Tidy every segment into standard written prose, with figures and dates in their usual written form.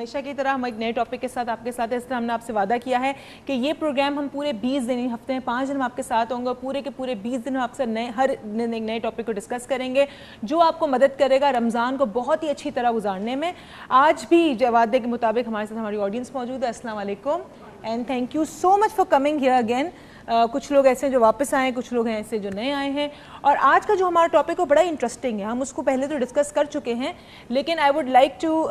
ہمیشہ کی طرح ہم ایک نئے ٹاپک کے ساتھ آپ کے ساتھ اس طرح ہم نے آپ سے وعدہ کیا ہے کہ یہ پروگرام ہم پورے 20 دن ہفتے میں 5 دن ہم آپ کے ساتھ ہوں گے, پورے کے پورے 20 دن ہم آپ سے ہر دن ایک نئے ٹاپک کو ڈسکس کریں گے جو آپ کو مدد کرے گا رمضان کو بہت ہی اچھی طرح گزارنے میں. آج بھی وعدے کے مطابق ہمارے ساتھ ہماری آڈینس موجود ہے. السلام علیکم and thank you so much for coming here again. کچھ لوگ ایسے ہیں جو واپس آئے ہیں, کچھ لوگ ہیں ایسے جو نئے آئے ہیں. اور آج کا جو ہمارا ٹاپک وہ بڑا انٹرسٹنگ ہے. ہم اس کو پہلے تو ڈسکس کر چکے ہیں لیکن I would like to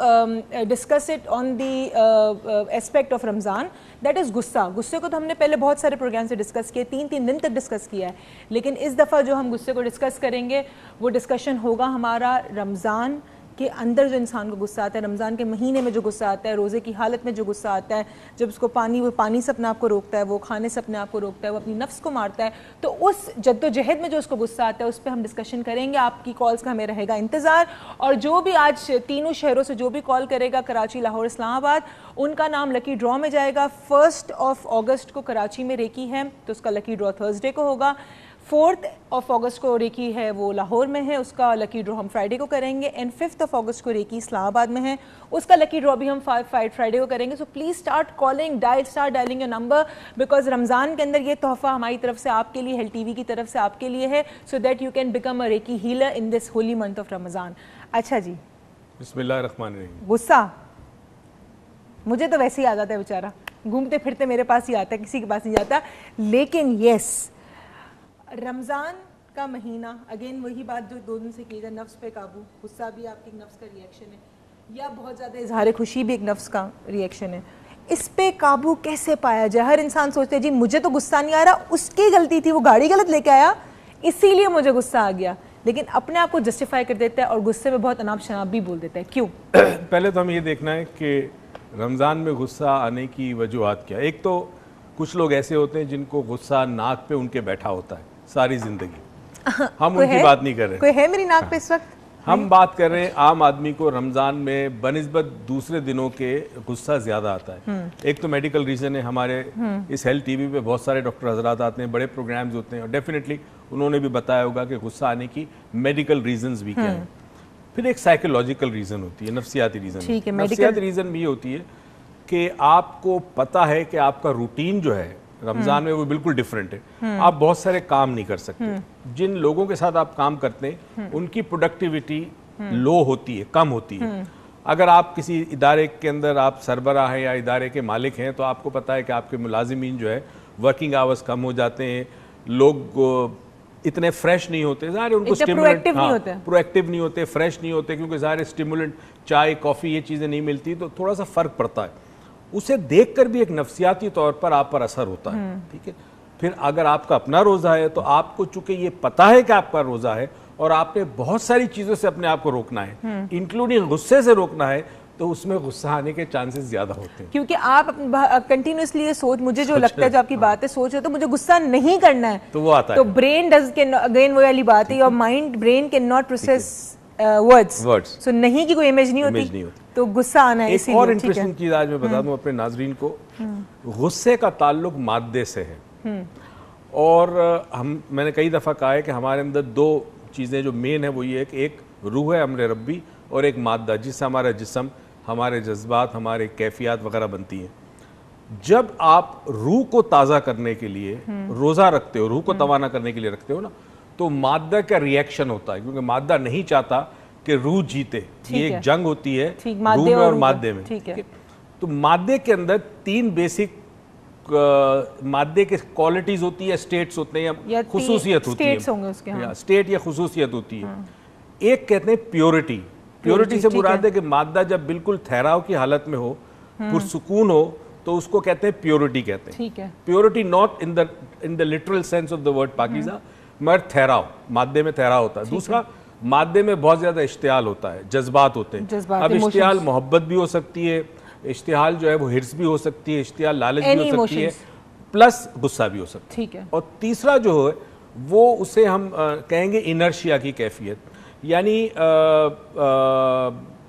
discuss it on the aspect of Ramzan, that is غصہ. غصے کو تو ہم نے پہلے بہت سارے پروگرام سے ڈسکس کیے, 3 دن تک ڈسکس کیا ہے, لیکن اس دفعہ جو ہم غصے کو ڈسکس کریں گے وہ ڈسکشن ہوگا ہمارا رمضان کے اندر جو انسان کو غصہ آتا ہے, رمضان کے مہینے میں جو غصہ آتا ہے, روزے کی حالت میں جو غصہ آتا ہے, جب اس کو وہ پانی سے اپنے آپ کو روکتا ہے, وہ کھانے سے اپنے آپ کو روکتا ہے, وہ اپنی نفس کو مارتا ہے, تو اس جد و جہد میں جو اس کو غصہ آتا ہے اس پہ ہم ڈسکشن کریں گے. آپ کی کالز کا ہمیں رہے گا انتظار. اور جو بھی آج تینوں شہروں سے جو بھی کال کرے گا, کراچی, لاہور, اسلام آباد, ان کا نام لکی ڈرا میں جائے گا. 1 اگست کو کراچی میں ریکی ہے تو اس کا لکی ڈرا تھرسڈے کو ہوگا. 4 اگست کو ریکی ہے وہ لاہور میں ہے, اس کا لکی ڈرا ہم فرائیڈے کو کریں گے. اینڈ 5 اگست کو ریکی اسلام آباد میں ہے, اس کا لکی ڈرا بھی ہم فرائیڈے کو کریں گے. So please start calling, start dialing your number, because Ramzan کے اندر یہ تحفہ ہماری طرف سے آپ کے لیے, ہیل ٹی وی کی طرف سے آپ کے لیے ہے, so that you can become a reiki healer in this holy month of Ramzan. اچھا جی, بسم اللہ الرحمن الرحیم. غصہ مجھے تو ویسے ہی آ جاتا ہے بیچارہ, گھومتے پھرتے میرے پاس ہی آتا ہے, کسی کے پاس نہیں جاتا. لیکن یس, رمضان کا مہینہ, اگین وہی بات جو 2 دن سے کی جائے, نفس پہ قابو. غصہ بھی آپ کی نفس کا ریئیکشن ہے, یا بہت زیادہ اظہار خوشی بھی ایک نفس کا ریئیکشن ہے. اس پہ قابو کیسے پایا جائے؟ ہر انسان سوچتے ہیں جی مجھے تو غصہ نہیں آ رہا, اس کی غلطی تھی, وہ گاڑی غلط لے کے آیا اسی لیے مجھے غصہ آ گیا, لیکن اپنے آپ کو جسٹیفائی کر دیتا ہے اور غصے میں بہت اناب شناب بھی بول دیتا ہے. کیوں؟ پہلے تو ہم یہ دیکھنا ہے کہ رمضان میں غصہ آنے کی وجوہات کیا. ایک تو کچھ لوگ ایسے ہوتے ہیں جن کو غصہ ناک پہ ان کے بیٹھا ہوتا ہے ساری زندگی. ہم ان کی بات نہیں کر رہے. کوئی ہے میری ناک پہ اس وقت؟ ہم بات کر رہے ہیں عام آدمی کو رمضان میں بنسبت دوسرے دنوں کے غصہ زیادہ آتا ہے. ایک تو میڈیکل ریزن ہے, ہمارے اس ہیل ٹی وی پہ بہت سارے ڈاکٹر حضرات آتے ہیں, بڑے پروگرامز ہوتے ہیں, اور ڈیفینیٹلی انہوں نے بھی بتایا ہوگا کہ غصہ آنے کی میڈیکل ریزنز بھی کیا ہیں. پھر ایک سائیکولوجیکل ریزن ہوتی ہے, نفسیاتی ریزن. نفسیاتی ریزن بھی ہوتی ہے کہ آپ کو پتہ ہے کہ آپ کا روٹین جو ہے رمضان میں وہ بالکل ڈیفرنٹ ہے, آپ بہت سارے کام نہیں کر سکتے. جن لوگوں کے ساتھ آپ کام کرتے ہیں ان کی پروڈکٹیوٹی لو ہوتی ہے, کم ہوتی ہے. اگر آپ کسی ادارے کے اندر آپ سربراہ ہیں یا ادارے کے مالک ہیں تو آپ کو پتہ ہے کہ آپ کے ملازمین جو ہے ورکنگ آورز کم ہو جاتے ہیں, لوگ اتنے فریش نہیں ہوتے, ظاہر ہے ان کو پروایکٹیو نہیں ہوتے, فریش نہیں ہوتے, کیونکہ ظاہر اسٹیمولنٹ چائے کافی یہ چیزیں نہیں ملتی, تو تھوڑا سا فرق پڑتا ہے. اسے دیکھ کر بھی ایک نفسیاتی طور پر آپ پر اثر ہوتا ہے. ٹھیک ہے, پھر اگر آپ کا اپنا روزہ ہے تو آپ کو چونکہ یہ پتہ ہے کہ آپ کا روزہ ہے اور آپ نے بہت ساری چیزوں سے اپنے آپ کو روکنا ہے, انکلوڈنگ غصے سے روکنا ہے, تو اس میں غصہ آنے کے چانسز زیادہ ہوتے ہیں. کیونکہ آپ کنٹینیوسلی یہ سوچ, مجھے جو لگتا ہے جو آپ کی بات ہے, سوچ ہے تو مجھے غصہ نہیں کرنا ہے, تو وہ آتا ہے. تو برین ڈز کین, اگین وہ والی بات ہے, اور mind brain can not process words, so نہیں کی کوئی امیج نہیں ہوتی, تو غصہ آنا ہے. ایک اور انٹرسٹنگ چیز آج میں بتا دوں اپنے ناظرین کو, غصے کا تعلق مادے سے ہے. اور میں نے کئی دفعہ کہا ہے کہ ہمارے اندر 2 چیزیں جو مین ہیں وہ یہ ہے کہ ایک روح ہے امر ربی اور ایک مادہ جس سے ہمارا جسم, ہمارے جذبات, ہمارے کیفیات وغیرہ بنتی ہیں. جب آپ روح کو تازہ کرنے کے لیے روزہ رکھتے ہو, روح کو توانا کرنے کے لیے رکھتے ہو نا, تو مادہ کا ریئیکشن ہوتا ہے, کیونکہ مادہ نہیں چاہتا کہ روح جیتے. یہ ایک جنگ ہوتی ہے روح میں اور مادے میں. تو مادے کے اندر 3 بیسک مادے کے کوالٹیز ہوتی ہے, اسٹیٹس ہوتے ہیں یا خصوصیت ہوتی ہے, اسٹیٹ یا خصوصیت ہوتی ہے. ایک کہتے ہیں پیورٹی. پیورٹی سے مراد ہے کہ مادہ جب بالکل ٹھہراؤ کی حالت میں ہو, پرسکون ہو, تو اس کو کہتے ہیں پیورٹی کہتے ہیں. Purity not in the literal sense of the word پاکیزہ, مگر ٹھہراؤ, مادے میں ٹھہراؤ ہوتا ہے. دوسرا, مادے میں بہت زیادہ اشتعال ہوتا ہے, جذبات ہوتے ہیں. اب اشتعال محبت بھی ہو سکتی ہے, اشتعال جو ہے وہ حرص بھی ہو سکتی ہے, اشتعال لالچ بھی ہو سکتی ہے, پلس غصہ بھی ہو سکتا ہے. اور تیسرا جو ہے وہ اسے ہم کہیں گے انرشیا کی کیفیت, یعنی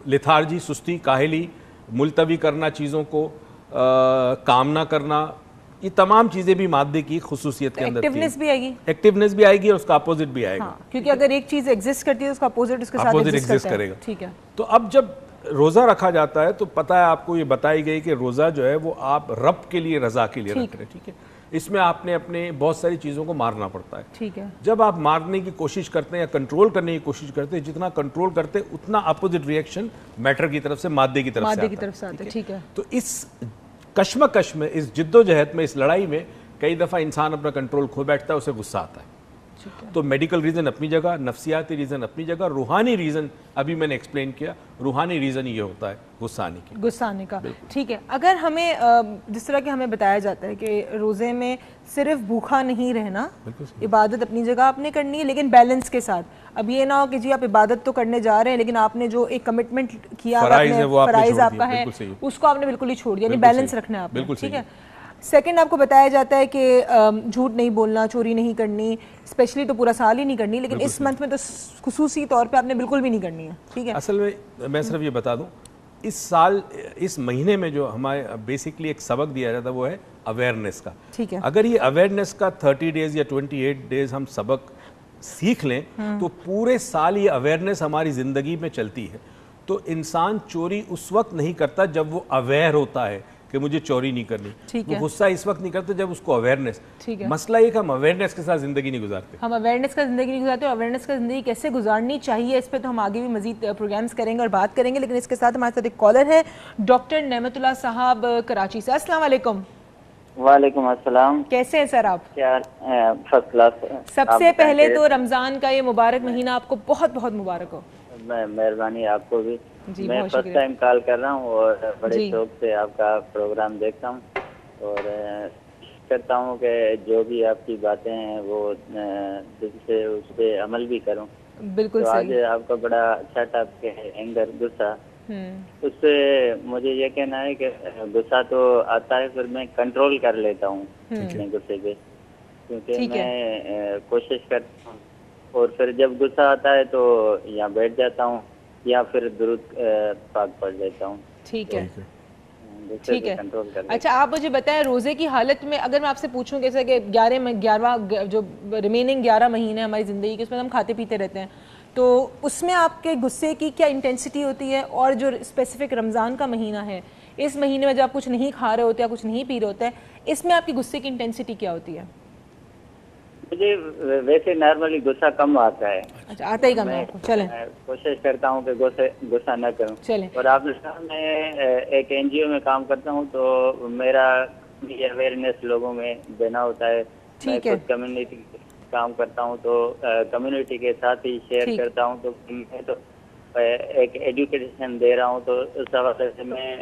لتھارجی, سستی, کاہلی, ملتوی کرنا چیزوں کو, کام نہ کرنا, یہ تمام چیزیں بھی مادے کی خصوصیت کے اندر تھی. ایکٹیونیس بھی آئے گی, ایکٹیونیس بھی آئے گی اور اس کا اپوزٹ بھی آئے گا, کیونکہ اگر ایک چیز ایگزسٹ کرتی ہے اس کا اپوزٹ اس کے ساتھ ایگزسٹ کرے گا. ٹھیک ہے. تو اب جب روزہ رکھا جاتا ہے تو پتہ ہے آپ کو یہ بتائی گئی کہ روزہ جو ہے وہ آپ رب کے لیے رضا کے لیے رکھ رہے ہیں, ٹھیک ہے. اس میں آپ نے اپنے بہت ساری چیزوں کو مارنا پڑتا ہے. ٹھیک ہے. جب آپ مارنے کی کوشش کرتے ہیں یا کنٹرول کرنے کی کوشش کرتے ہیں, جتنا کنٹرول کرتے ہیں اتنا اپوزٹ ریئیکشن میٹر کی طرف سے, مادے کی طرف سے آتا ہے. ٹھیک ہے. تو اس کشمکش میں, اس جد و جہد میں, اس لڑائی میں کئی دفعہ انسان اپنا کنٹرول کھو بیٹھتا ہے, اسے غصہ آتا ہے. تو میڈیکل ریزن اپنی جگہ, نفسیاتی ریزن اپنی جگہ, روحانی ریزن ابھی میں نے ایکسپلین کیا, روحانی ریزن یہ ہوتا ہے غصہ آنے کا. ٹھیک ہے. اگر ہمیں جس طرح کہ ہمیں بتایا جاتا ہے کہ روزے میں صرف بھوکا نہیں رہنا, عبادت اپنی جگہ آپ نے کرنی ہے لیکن بیلنس کے ساتھ. اب یہ نہ ہو کہ جی آپ عبادت تو کرنے جا رہے ہیں لیکن آپ نے جو ایک کمٹمنٹ کیا, فرائض آپ کا ہے, اس کو آپ نے بالکل ہی چھوڑ دیا. یعنی بیلنس رکھنا ہے آپ نے, ٹھیک ہے. سیکنڈ, آپ کو بتایا جاتا ہے کہ جھوٹ نہیں بولنا, چوری نہیں کرنی, اسپیشلی تو پورا سال ہی نہیں کرنی, لیکن اس منتھ میں تو خصوصی طور پہ آپ نے بالکل بھی نہیں کرنی ہے, ٹھیک ہے. اصل میں صرف یہ بتا دوں, اس سال اس مہینے میں جو ہمارے بیسکلی ایک سبق دیا جاتا ہے وہ ہے اویئرنیس کا. ٹھیک ہے. اگر یہ اویئرنیس کا 30 ڈیز یا 28 ڈیز ہم سبق سیکھ لیں تو پورے سال یہ اویئرنیس ہماری زندگی میں چلتی ہے. تو انسان چوری اس وقت نہیں کرتا جب وہ اویئر ہوتا ہے کہ مجھے چوری نہیں کرنی, وہ غصہ اس وقت نہیں کرتا جب اس کو اویئرنیس. مسئلہ یہ کہ ہم اویئرنیس کے ساتھ زندگی نہیں گزارتے. ہم اویئرنیس کا زندگی نہیں گزارتے, اور اویئرنیس کا زندگی کیسے گزارنی چاہیے اس پہ تو ہم آگے بھی مزید پروگرامز کریں گے اور بات کریں گے. لیکن اس کے ساتھ ہمارے ساتھ ایک کالر ہے, ڈاکٹر نعمت اللہ صاحب کراچی سے. السلام علیکم. وعلیکم السلام. کیسے ہیں سر آپ؟ First class. سب سے پہلے تو رمضان کا یہ مبارک مہینہ آپ کو بہت بہت مبارک ہو. مہربانی, آپ کو بھی. جی, میں فرسٹ ٹائم کال کر رہا ہوں اور بڑے شوق سے آپ کا پروگرام دیکھتا ہوں اور کرتا ہوں کہ جو بھی آپ کی باتیں ہیں وہ دل سے اس پہ عمل بھی کروں. بالکل. تو آج آپ کا بڑا اچھا ٹاپک ہے اینگر, غصہ. اس سے مجھے یہ کہنا ہے کہ غصہ تو آتا ہے پھر میں کنٹرول کر لیتا ہوں اپنے غصے پہ, کیونکہ میں کوشش کرتا ہوں اور پھر جب غصہ آتا ہے تو یہاں بیٹھ جاتا ہوں یا پھر درود پاک پڑھ لیتا ہوں. ٹھیک ہے. ٹھیک ہے. اچھا, آپ مجھے بتائیں روزے کی حالت میں اگر میں آپ سے پوچھوں جیسے کہ 11 جو ریمیننگ 11 مہینے ہماری زندگی کے, اس میں ہم کھاتے پیتے رہتے ہیں, تو اس میں آپ کے غصے کی کیا انٹینسٹی ہوتی ہے؟ اور جو اسپیسیفک رمضان کا مہینہ ہے, اس مہینے میں جب آپ کچھ نہیں کھا رہے ہوتے یا کچھ نہیں پی رہے ہوتے ہیں, اس میں آپ کی غصے کی انٹینسٹی کیا ہوتی ہے؟ مجھے ویسے نارملی غصہ کم آتا ہے. اچھا, آتا ہی کم ہے آپ کو. چلیں, کوشش کرتا ہوں کہ غصہ نہ کروں. چلیں. اور آپ نے کہا میں ایک NGO میں کام کرتا ہوں تو میرا اویئرنیس لوگوں میں دینا ہوتا ہے. میں خود کمیونٹی کام کرتا ہوں تو کمیونٹی کے ساتھ ہی شیئر کرتا ہوں. تو میں تو ایک ایجوکیشن دے رہا ہوں, تو اس حوالے سے میں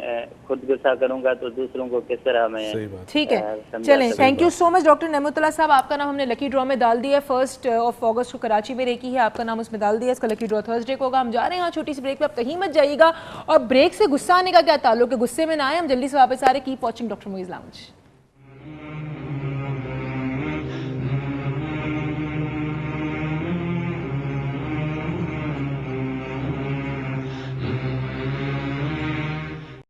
خود غصہ کروں گا تو دوسروں کو کس طرح میں. ٹھیک ہے, چلیں. Thank you so much doctor نعمت اللہ صاحب. آپ کا نام ہم نے لکی ڈرا میں ڈال دیا ہے. 1 اگست کو کراچی میں ریکی ہے, آپ کا نام اس میں ڈال دیا ہے. اس کا لکی ڈرا تھرسڈے کو ہوگا. ہم جا رہے ہیں یہاں چھوٹی سی بریک پہ, آپ کہیں مت جائیے گا. اور بریک سے غصہ آنے کا کیا تعلق ہے, غصے میں نہ آئے, ہم جلدی سے واپس آ رہے. کیپ واچنگ ڈاکٹر معیز لاؤنج.